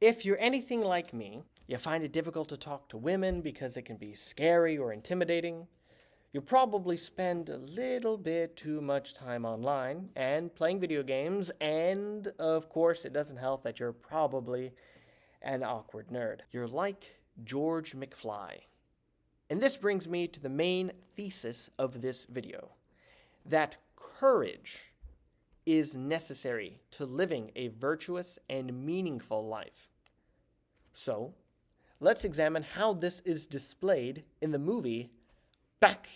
If you're anything like me, you find it difficult to talk to women because it can be scary or intimidating. You'll probably spend a little bit too much time online and playing video games, and of course, it doesn't help that you're probably an awkward nerd. You're like George McFly. And this brings me to the main thesis of this video, that courage is necessary to living a virtuous and meaningful life. So, let's examine how this is displayed in the movie Back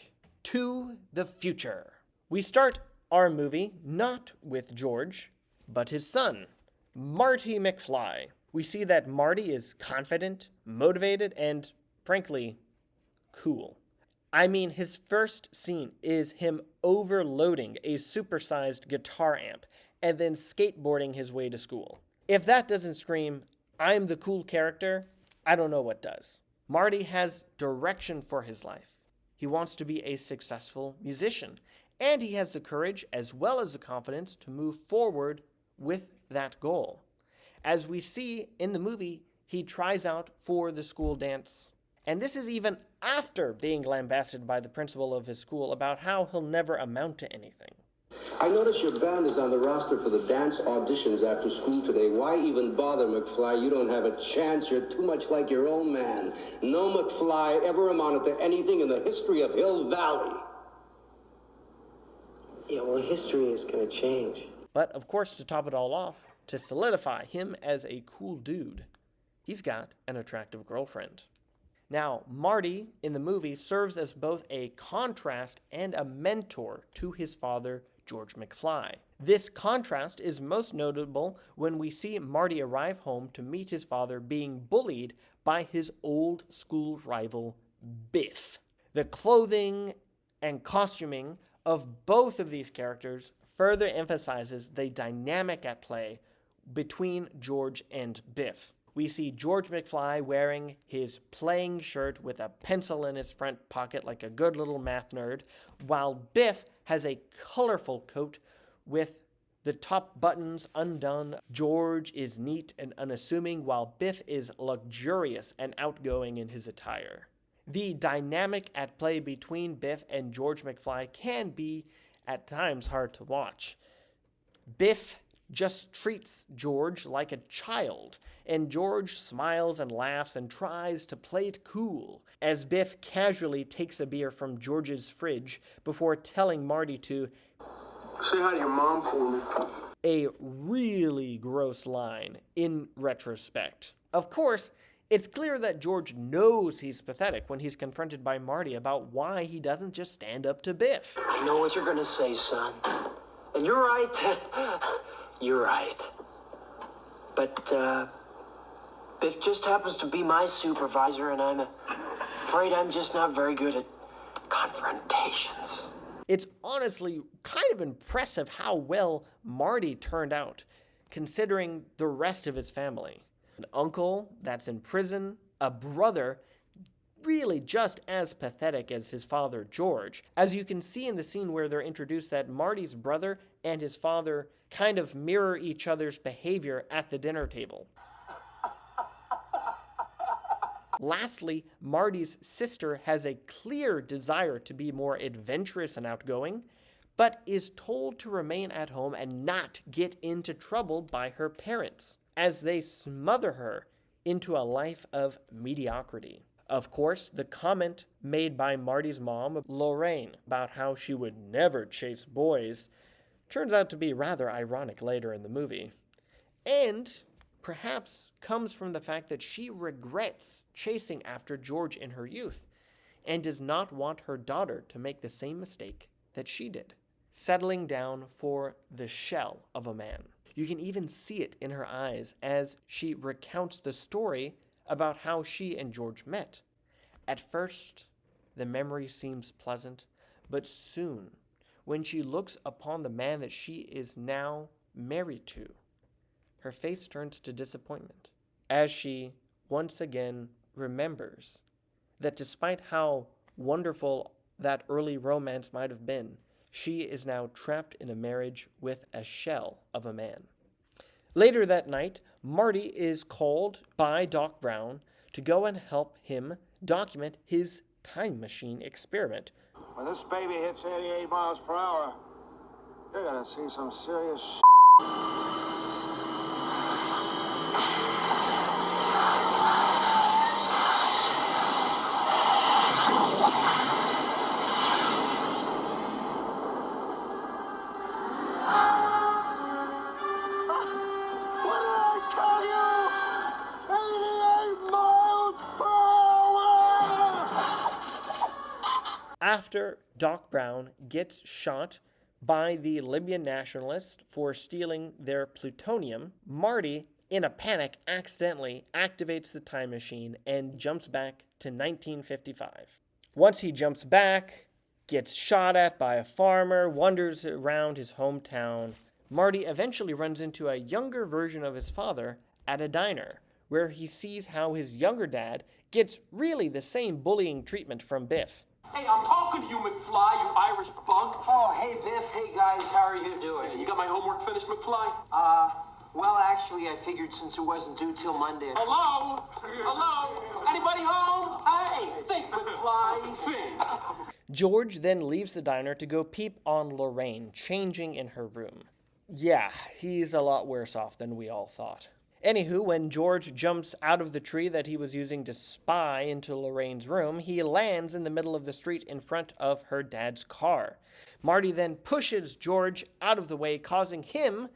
to the Future. We start our movie not with George, but his son, Marty McFly. We see that Marty is confident, motivated, and frankly, cool. I mean, his first scene is him overloading a supersized guitar amp and then skateboarding his way to school. If that doesn't scream, I'm the cool character, I don't know what does. Marty has direction for his life. He wants to be a successful musician, and he has the courage as well as the confidence to move forward with that goal. As we see in the movie, he tries out for the school dance. And this is even after being lambasted by the principal of his school about how he'll never amount to anything. I notice your band is on the roster for the dance auditions after school today. Why even bother, McFly? You don't have a chance. You're too much like your own man. No McFly ever amounted to anything in the history of Hill Valley. Yeah, well, history is going to change. But of course, to top it all off, to solidify him as a cool dude, he's got an attractive girlfriend. Now, Marty in the movie serves as both a contrast and a mentor to his father, George McFly. This contrast is most notable when we see Marty arrive home to meet his father being bullied by his old school rival, Biff. The clothing and costuming of both of these characters further emphasizes the dynamic at play between George and Biff. We see George McFly wearing his playing shirt with a pencil in his front pocket like a good little math nerd, while Biff has a colorful coat with the top buttons undone. George is neat and unassuming, while Biff is luxurious and outgoing in his attire. The dynamic at play between Biff and George McFly can be, at times, hard to watch. Biff just treats George like a child, and George smiles and laughs and tries to play it cool, as Biff casually takes a beer from George's fridge before telling Marty to Say hi to your mom for me. a really gross line in retrospect. Of course, it's clear that George knows he's pathetic when he's confronted by Marty about why he doesn't just stand up to Biff. I know what you're going to say, son. And you're right. You're right. But, Biff just happens to be my supervisor, and I'm afraid I'm just not very good at confrontations. It's honestly kind of impressive how well Marty turned out, considering the rest of his family. An uncle that's in prison, a brother really just as pathetic as his father George. As you can see in the scene where they're introduced that Marty's brother and his father kind of mirror each other's behavior at the dinner table. Lastly, Marty's sister has a clear desire to be more adventurous and outgoing, but is told to remain at home and not get into trouble by her parents, as they smother her into a life of mediocrity. Of course, the comment made by Marty's mom, Lorraine, about how she would never chase boys, turns out to be rather ironic later in the movie. And perhaps comes from the fact that she regrets chasing after George in her youth and does not want her daughter to make the same mistake that she did, settling down for the shell of a man. You can even see it in her eyes as she recounts the story about how she and George met. At first, the memory seems pleasant, but soon, when she looks upon the man that she is now married to, her face turns to disappointment, as she once again remembers that despite how wonderful that early romance might have been, she is now trapped in a marriage with a shell of a man. Later that night, Marty is called by Doc Brown to go and help him document his time machine experiment. When this baby hits 88 miles per hour, you're gonna see some serious After Doc Brown gets shot by the Libyan nationalists for stealing their plutonium, Marty, in a panic, accidentally activates the time machine and jumps back to 1955. Once he jumps back, gets shot at by a farmer, wanders around his hometown, Marty eventually runs into a younger version of his father at a diner, where he sees how his younger dad gets really the same bullying treatment from Biff. Hey, I'm talking to you, McFly, you Irish bunk. Oh, hey, Biff. Hey, guys. How are you doing? Hey, you got my homework finished, McFly? Well, actually, I figured since it wasn't due till Monday. Hello? Hello? Anybody home? Hey, think, McFly, think. George then leaves the diner to go peep on Lorraine, changing in her room. Yeah, he's a lot worse off than we all thought. Anywho, when George jumps out of the tree that he was using to spy into Lorraine's room, he lands in the middle of the street in front of her dad's car. Marty then pushes George out of the way, causing him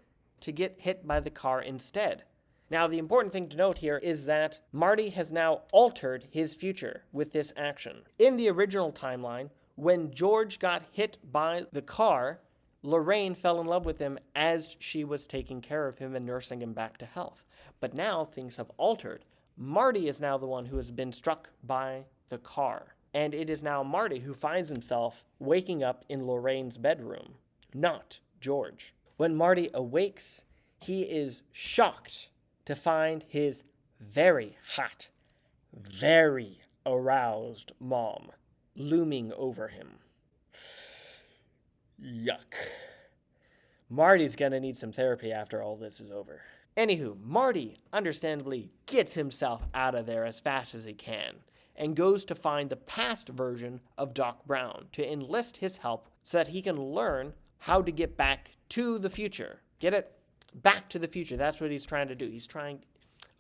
to get hit by the car instead. Now, the important thing to note here is that Marty has now altered his future with this action. In the original timeline, when George got hit by the car, Lorraine fell in love with him as she was taking care of him and nursing him back to health. But now things have altered. Marty is now the one who has been struck by the car. And it is now Marty who finds himself waking up in Lorraine's bedroom, not George. When Marty awakes, he is shocked to find his very hot, very aroused mom looming over him. Yuck. Marty's gonna need some therapy after all this is over. Anywho, Marty understandably gets himself out of there as fast as he can and goes to find the past version of Doc Brown to enlist his help so that he can learn how to get back to the future. Get it? Back to the future. That's what he's trying to do.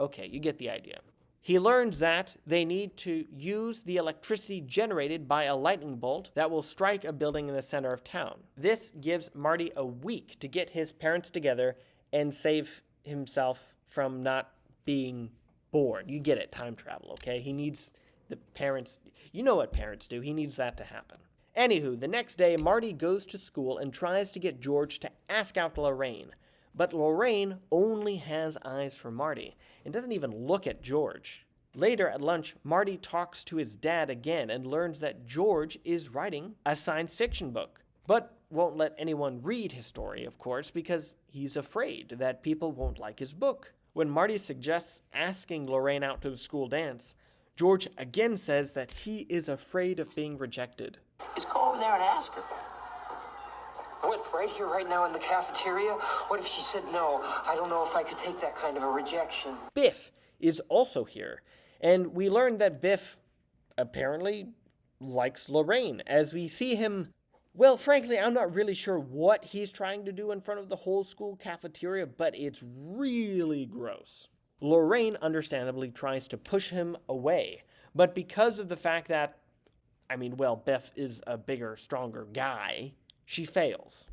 Okay, you get the idea. He learns that they need to use the electricity generated by a lightning bolt that will strike a building in the center of town. This gives Marty a week to get his parents together and save himself from not being born. You get it, time travel, okay? He needs the parents, you know what parents do, he needs that to happen. Anywho, the next day, Marty goes to school and tries to get George to ask out Lorraine. But Lorraine only has eyes for Marty and doesn't even look at George. Later at lunch, Marty talks to his dad again and learns that George is writing a science fiction book, but won't let anyone read his story, of course, because he's afraid that people won't like his book. When Marty suggests asking Lorraine out to the school dance, George again says that he is afraid of being rejected. Just go over there and ask her. What, right here, right now in the cafeteria? What if she said no? I don't know if I could take that kind of a rejection. Biff is also here, and we learn that Biff apparently likes Lorraine, as we see him. Well, frankly, I'm not really sure what he's trying to do in front of the whole school cafeteria, but it's really gross. Lorraine understandably tries to push him away, but because of the fact that, Biff is a bigger, stronger guy, she fails.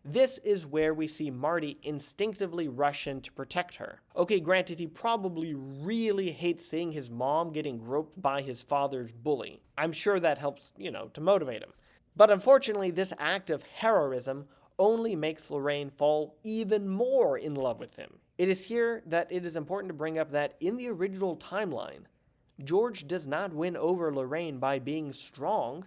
This is where we see Marty instinctively rush in to protect her. Okay, granted, he probably really hates seeing his mom getting groped by his father's bully. I'm sure that helps, to motivate him. But unfortunately, this act of heroism only makes Lorraine fall even more in love with him. It is here that it is important to bring up that in the original timeline, George does not win over Lorraine by being strong,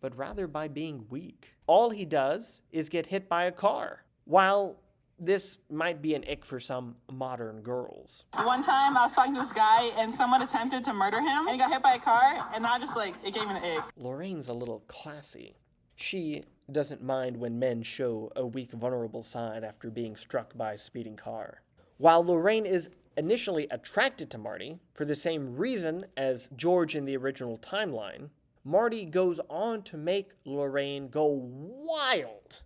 but rather by being weak. All he does is get hit by a car. While this might be an ick for some modern girls. One time I was talking to this guy and someone attempted to murder him and he got hit by a car and I just it gave me an ick. Lorraine's a little classy. She doesn't mind when men show a weak, vulnerable side after being struck by a speeding car. While Lorraine is initially attracted to Marty for the same reason as George in the original timeline, Marty goes on to make Lorraine go wild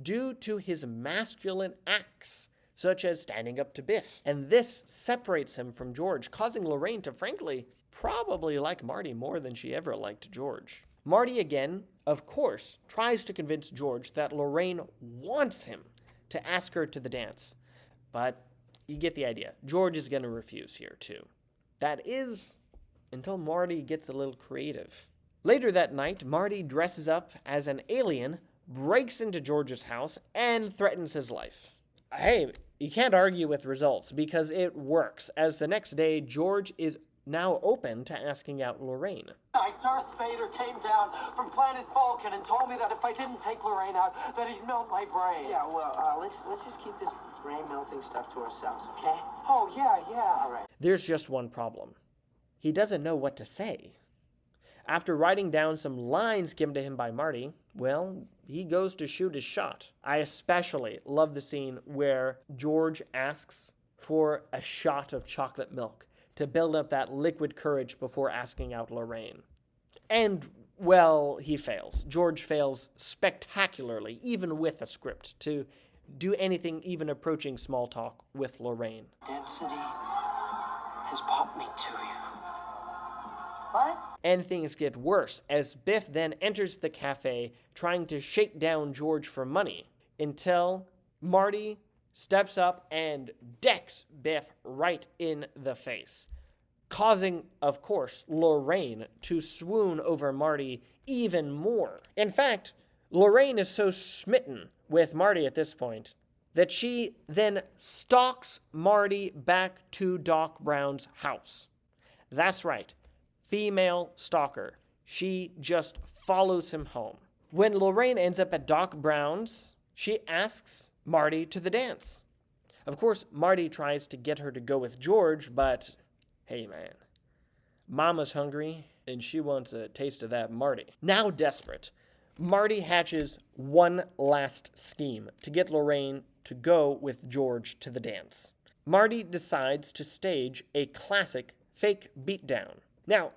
due to his masculine acts, such as standing up to Biff. And this separates him from George, causing Lorraine to, frankly, probably like Marty more than she ever liked George. Marty, again, of course, tries to convince George that Lorraine wants him to ask her to the dance. But you get the idea. George is going to refuse here, too. That is, until Marty gets a little creative. Later that night, Marty dresses up as an alien, breaks into George's house, and threatens his life. Hey, you can't argue with results, because it works, as the next day, George is now open to asking out Lorraine. Darth Vader came down from planet Vulcan and told me that if I didn't take Lorraine out, that he'd melt my brain. Yeah, well, let's just keep this brain melting stuff to ourselves, okay? Oh, yeah, all right. There's just one problem. He doesn't know what to say. After writing down some lines given to him by Marty, well, he goes to shoot his shot. I especially love the scene where George asks for a shot of chocolate milk to build up that liquid courage before asking out Lorraine. And, well, he fails. George fails spectacularly, even with a script, to do anything even approaching small talk with Lorraine. Density has brought me to you. What? And things get worse, as Biff then enters the cafe trying to shake down George for money, until Marty steps up and decks Biff right in the face, causing, of course, Lorraine to swoon over Marty even more. In fact, Lorraine is so smitten with Marty at this point that she then stalks Marty back to Doc Brown's house. That's right, female stalker. She just follows him home. When Lorraine ends up at Doc Brown's, she asks Marty to the dance. Of course, Marty tries to get her to go with George, but hey man, Mama's hungry and she wants a taste of that Marty. Now desperate, Marty hatches one last scheme to get Lorraine to go with George to the dance. Marty decides to stage a classic fake beatdown. Now,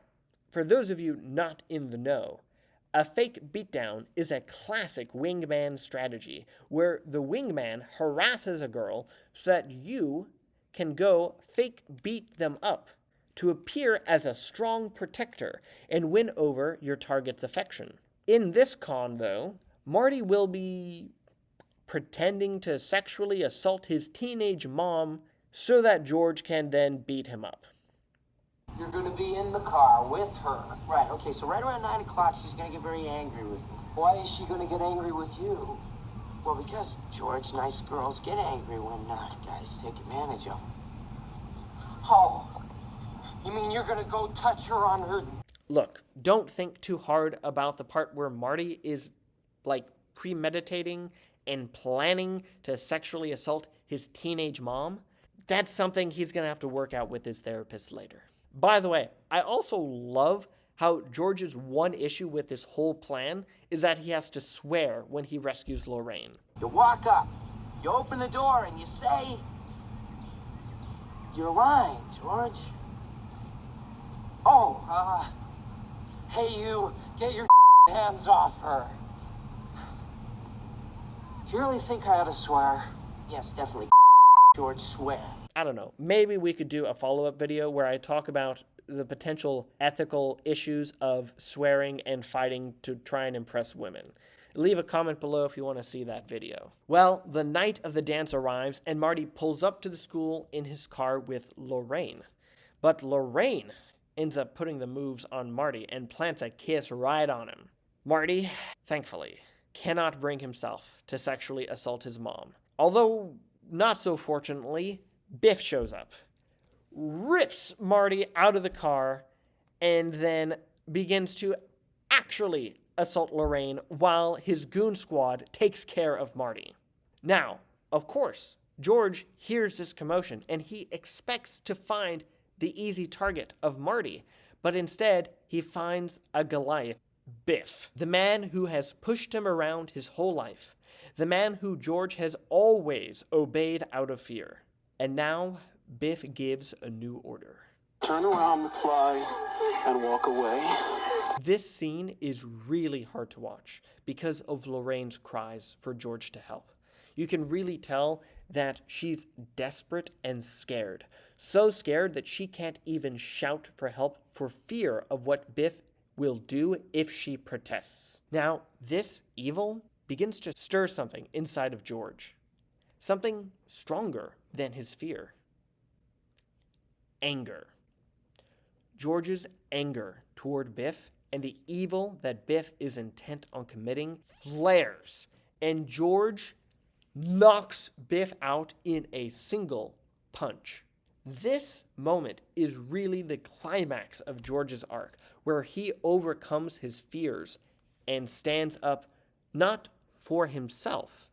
for those of you not in the know, a fake beatdown is a classic wingman strategy where the wingman harasses a girl so that you can go fake beat them up to appear as a strong protector and win over your target's affection. In this con, though, Marty will be pretending to sexually assault his teenage mom so that George can then beat him up. You're going to be in the car with her. Right, okay, so right around 9 o'clock, she's going to get very angry with me. Why is she going to get angry with you? Well, because, George, nice girls get angry when guys take advantage of them. Oh, you mean you're going to go touch her on her... Look, don't think too hard about the part where Marty is, premeditating and planning to sexually assault his teenage mom. That's something he's going to have to work out with his therapist later. By the way, I also love how George's one issue with this whole plan is that he has to swear when he rescues Lorraine. You walk up, you open the door, and you say your line, George. Oh, hey you, get your hands off her. You really think I ought to swear? Yes, definitely, George, swear. I don't know, maybe we could do a follow-up video where I talk about the potential ethical issues of swearing and fighting to try and impress women. Leave a comment below if you want to see that video. Well, the night of the dance arrives and Marty pulls up to the school in his car with Lorraine. But Lorraine ends up putting the moves on Marty and plants a kiss right on him. Marty, thankfully, cannot bring himself to sexually assault his mom. Although, not so fortunately, Biff shows up, rips Marty out of the car, and then begins to actually assault Lorraine while his goon squad takes care of Marty. Now, of course, George hears this commotion and he expects to find the easy target of Marty, but instead he finds a Goliath, Biff, the man who has pushed him around his whole life, the man who George has always obeyed out of fear. And now Biff gives a new order. Turn around, McFly, and walk away. This scene is really hard to watch because of Lorraine's cries for George to help. You can really tell that she's desperate and scared. So scared that she can't even shout for help for fear of what Biff will do if she protests. Now, this evil begins to stir something inside of George. Something stronger than his fear. Anger. George's anger toward Biff and the evil that Biff is intent on committing flares, and George knocks Biff out in a single punch. This moment is really the climax of George's arc, where he overcomes his fears and stands up not for himself,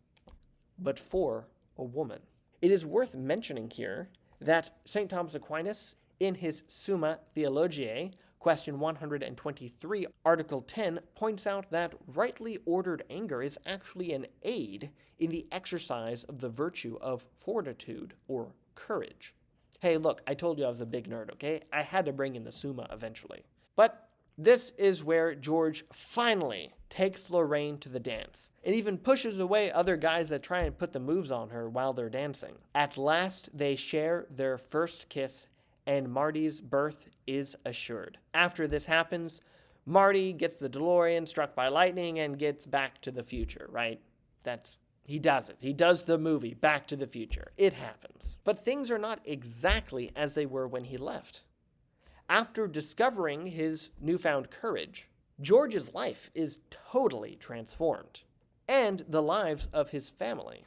but for a woman. It is worth mentioning here that St. Thomas Aquinas, in his Summa Theologiae, question 123, article 10, points out that rightly ordered anger is actually an aid in the exercise of the virtue of fortitude or courage. Hey, look, I told you I was a big nerd, okay? I had to bring in the Summa eventually. But this is where George finally takes Lorraine to the dance and even pushes away other guys that try and put the moves on her while they're dancing. At last, they share their first kiss, and Marty's birth is assured. After this happens, Marty gets the DeLorean struck by lightning and gets back to the future, right? He does it. He does the movie Back to the Future. It happens. But things are not exactly as they were when he left. After discovering his newfound courage, George's life is totally transformed, and the lives of his family.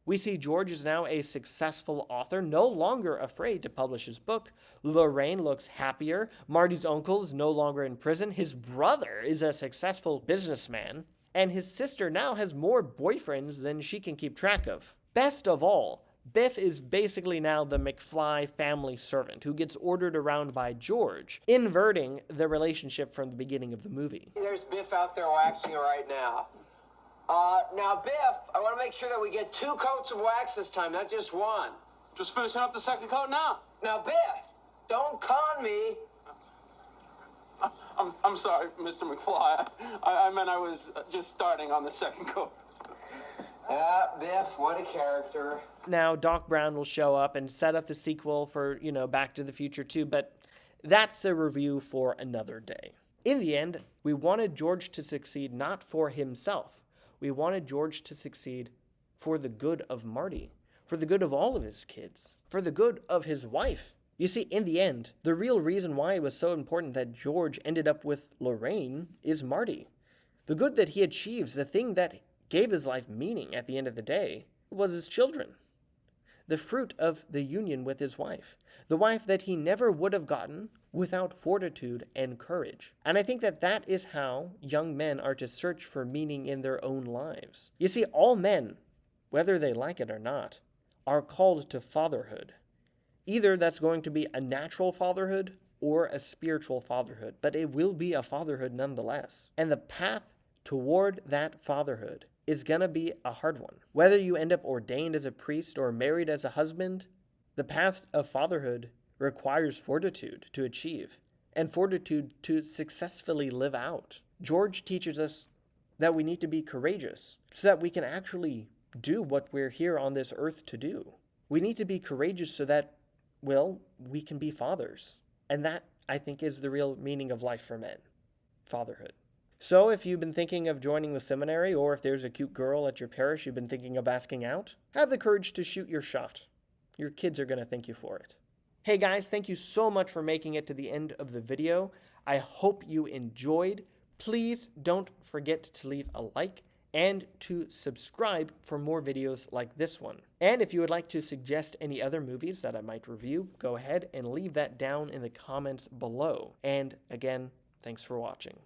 We see George is now a successful author, no longer afraid to publish his book. Lorraine looks happier. Marty's uncle is no longer in prison. His brother is a successful businessman. And his sister now has more boyfriends than she can keep track of. Best of all, Biff is basically now the McFly family servant who gets ordered around by George, inverting the relationship from the beginning of the movie. There's Biff out there waxing it right now. Now, Biff, I want to make sure that we get 2 coats of wax this time, not just 1. Just finishing up the second coat now. Now, Biff, don't con me. I'm sorry, Mr. McFly. I meant I was just starting on the second coat. Biff, what a character. Now, Doc Brown will show up and set up the sequel for, Back to the Future 2, but that's a review for another day. In the end, we wanted George to succeed not for himself. We wanted George to succeed for the good of Marty, for the good of all of his kids, for the good of his wife. You see, in the end, the real reason why it was so important that George ended up with Lorraine is Marty. The good that he achieves, the thing that gave his life meaning at the end of the day, was his children. The fruit of the union with his wife. The wife that he never would have gotten without fortitude and courage. And I think that that is how young men are to search for meaning in their own lives. You see, all men, whether they like it or not, are called to fatherhood. Either that's going to be a natural fatherhood or a spiritual fatherhood, but it will be a fatherhood nonetheless. And the path toward that fatherhood is going to be a hard one. Whether you end up ordained as a priest or married as a husband, the path of fatherhood requires fortitude to achieve and fortitude to successfully live out. George teaches us that we need to be courageous so that we can actually do what we're here on this earth to do. We need to be courageous so that we can be fathers. And that, I think, is the real meaning of life for men. Fatherhood. So if you've been thinking of joining the seminary, or if there's a cute girl at your parish you've been thinking of asking out, have the courage to shoot your shot. Your kids are going to thank you for it. Hey guys, thank you so much for making it to the end of the video. I hope you enjoyed. Please don't forget to leave a like and to subscribe for more videos like this one. And if you would like to suggest any other movies that I might review, go ahead and leave that down in the comments below. And again, thanks for watching.